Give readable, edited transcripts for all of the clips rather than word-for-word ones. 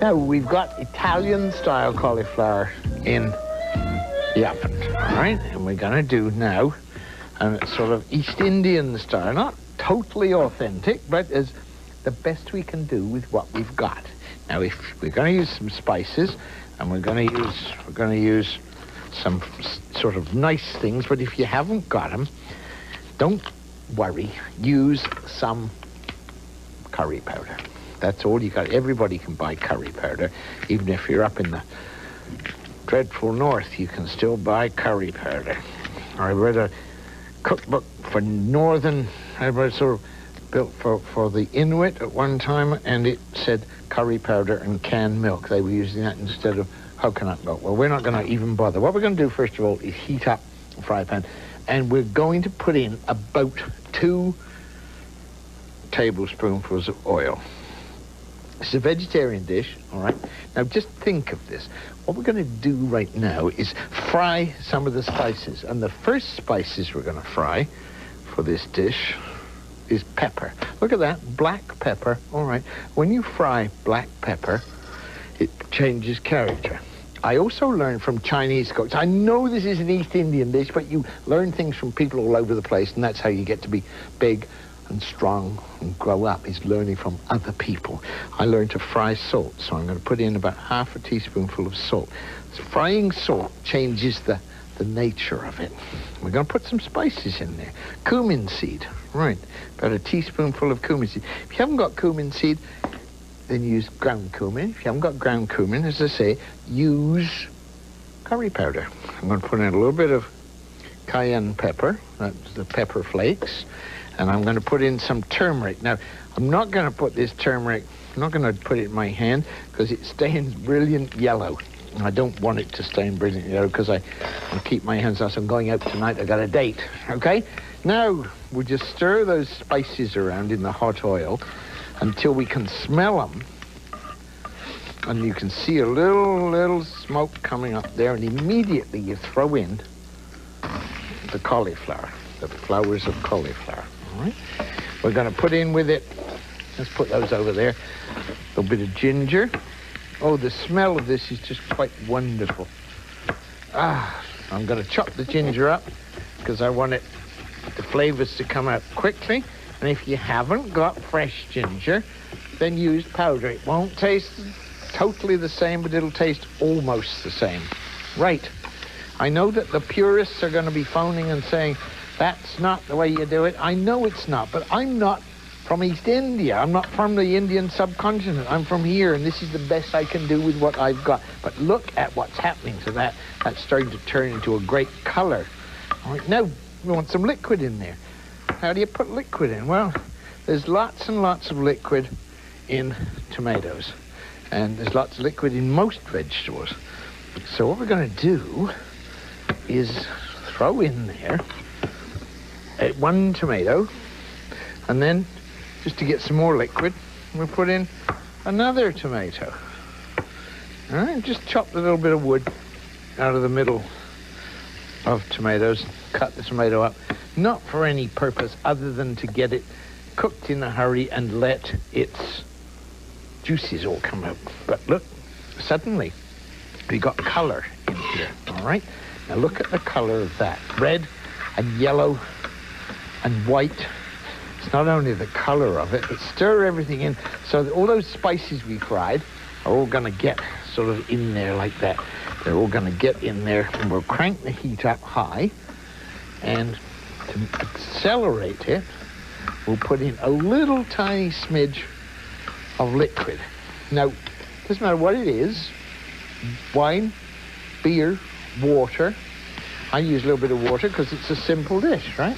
Now, we've got Italian-style cauliflower in the oven, all right? And we're going to do now sort of East Indian style, not totally authentic, but as the best we can do with what we've got. Now, if we're going to use some spices, and we're going to use some sort of nice things, but if you haven't got them, don't worry. Use some curry powder. That's all you got. Everybody can buy curry powder. Even if you're up in the dreadful north, you can still buy curry powder. I read a cookbook for northern, I read sort of built for the Inuit at one time, and it said curry powder and canned milk. They were using that instead of coconut milk. Well, we're not going to even bother. What we're going to do, first of all, is heat up a fry pan, and we're going to put in about 2 tablespoonfuls of oil. It's a vegetarian dish, all right? Now, just think of this. What we're going to do right now is fry some of the spices. And the first spices we're going to fry for this dish is pepper. Look at that, black pepper, all right. When you fry black pepper, it changes character. I also learned from Chinese cooks. I know this is an East Indian dish, but you learn things from people all over the place, and that's how you get to be big and strong and grow up, is learning from other people. I learned to fry salt, so I'm going to put in about half a teaspoonful of salt. So frying salt changes the nature of it. We're going to put some spices in there. Cumin seed, right, about a teaspoonful of cumin seed. If you haven't got cumin seed, then use ground cumin. If you haven't got ground cumin, as I say, use curry powder. I'm going to put in a little bit of cayenne pepper, that's the pepper flakes, and I'm going to put in some turmeric. Now, I'm not going to put this turmeric, I'm not going to put it in my hand because it stains brilliant yellow. And I don't want it to stain brilliant yellow because I keep my hands off. I'm going out tonight, I got a date, okay? Now, we'll just stir those spices around in the hot oil until we can smell them. And you can see a little smoke coming up there, and immediately you throw in the cauliflower, the flowers of cauliflower. All right. We're going to put in with it, let's put those over there, a little bit of ginger. Oh, the smell of this is just quite wonderful. I'm going to chop the ginger up because I want the flavors to come out quickly. And if you haven't got fresh ginger, then use powder. It won't taste totally the same, but it'll taste almost the same. Right. I know that the purists are going to be phoning and saying, that's not the way you do it. I know it's not, but I'm not from East India. I'm not from the Indian subcontinent. I'm from here, and this is the best I can do with what I've got. But look at what's happening to that. That's starting to turn into a great color. All right, now we want some liquid in there. How do you put liquid in? Well, there's lots and lots of liquid in tomatoes, and there's lots of liquid in most vegetables. So what we're going to do is throw in there 1 tomato, and then just to get some more liquid, we'll put in another tomato. All right, just chop a little bit of wood out of the middle of tomatoes, cut the tomato up, not for any purpose other than to get it cooked in a hurry and let its juices all come out. But look, suddenly we got color in here, all right? Now look at the color of that, red and yellow and white. It's not only the color of it, but stir everything in so that all those spices we fried are all going to get sort of in there like that. They're all going to get in there, and we'll crank the heat up high, and to accelerate it, we'll put in a little tiny smidge of liquid. Now, doesn't matter what it is, wine, beer, water. I use a little bit of water because it's a simple dish, right?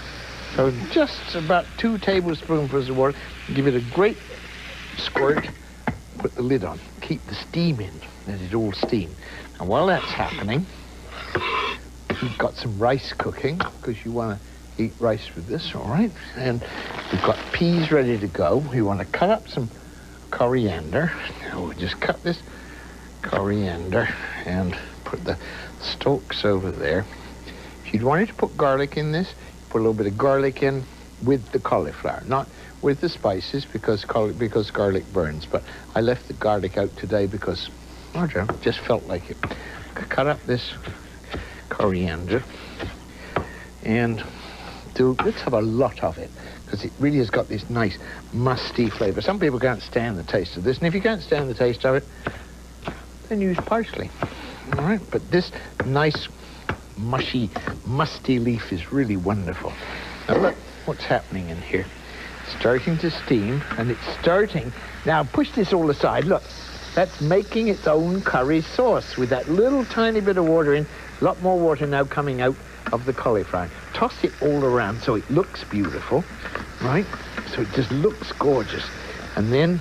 So just about 2 tablespoonfuls of water, give it a great squirt, put the lid on, keep the steam in, let it all steam. And while that's happening, we've got some rice cooking, because you want to eat rice with this, all right? And we've got peas ready to go. We want to cut up some coriander. Now we'll just cut this coriander and put the stalks over there. If you'd wanted to put garlic in this, put a little bit of garlic in with the cauliflower, not with the spices because garlic burns. But I left the garlic out today because I just felt like it. Cut up this coriander and let's have a lot of it because it really has got this nice musty flavor. Some people can't stand the taste of this, and if you can't stand the taste of it, then use parsley. All right, but this nice mushy, musty leaf is really wonderful. Now look what's happening in here. It's starting to steam, and it's starting. Now push this all aside. Look, that's making its own curry sauce with that little tiny bit of water in. A lot more water now coming out of the cauliflower. Toss it all around so it looks beautiful, right? So it just looks gorgeous. And then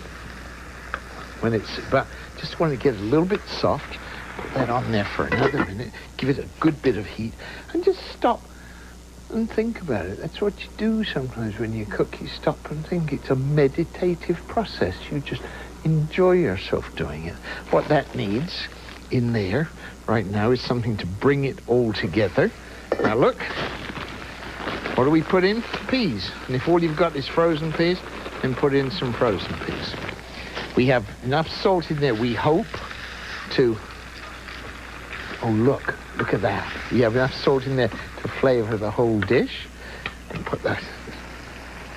when it's about, just want to get a little bit soft, put that on there for another minute, give it a good bit of heat, and just stop and think about it. That's what you do sometimes when you cook. You stop and think. It's a meditative process. You just enjoy yourself doing it. What that needs in there right now is something to bring it all together. Now look, what do we put in? Peas. And if all you've got is frozen peas, then put in some frozen peas. We have enough salt in there, we hope, to... Oh, look at that. We have enough salt in there to flavor the whole dish. And put that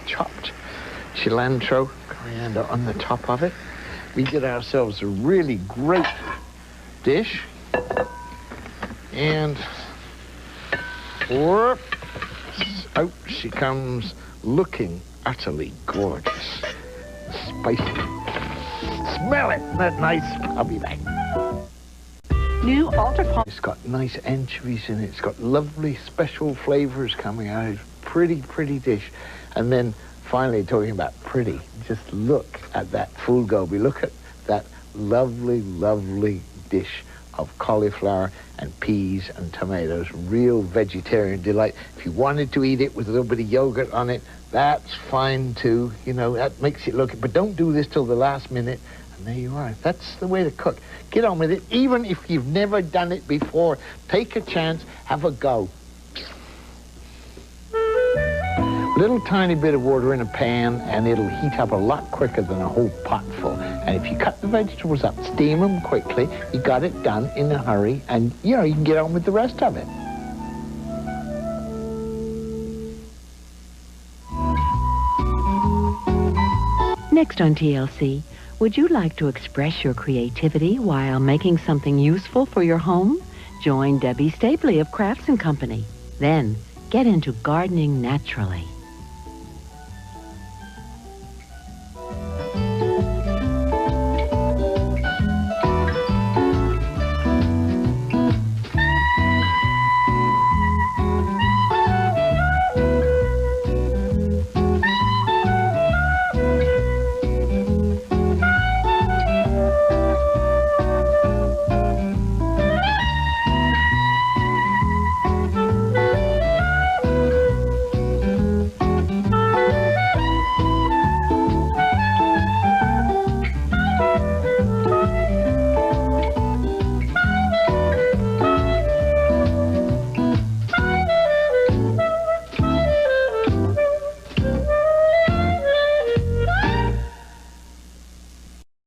chopped cilantro, coriander on the top of it. We get ourselves a really great dish. And whoop, out she comes, looking utterly gorgeous. Spicy. Smell it. Isn't that nice? I'll be back. New ultra. It's got nice anchovies in it. It's got lovely special flavors coming out. It's pretty, pretty dish. And then finally, talking about pretty, just look at that full goby. Look at that lovely, lovely dish of cauliflower and peas and tomatoes. Real vegetarian delight. If you wanted to eat it with a little bit of yogurt on it, that's fine too. You know, that makes it look, but don't do this till the last minute. And there you are. That's the way to cook. Get on with it. Even if you've never done it before, take a chance, have a go. Little tiny bit of water in a pan and it'll heat up a lot quicker than a whole pot full. And if you cut the vegetables up, steam them quickly, you got it done in a hurry, and you know, you can get on with the rest of it. Next on TLC, would you like to express your creativity while making something useful for your home? Join Debbie Stapley of Crafts & Company. Then, get into gardening naturally.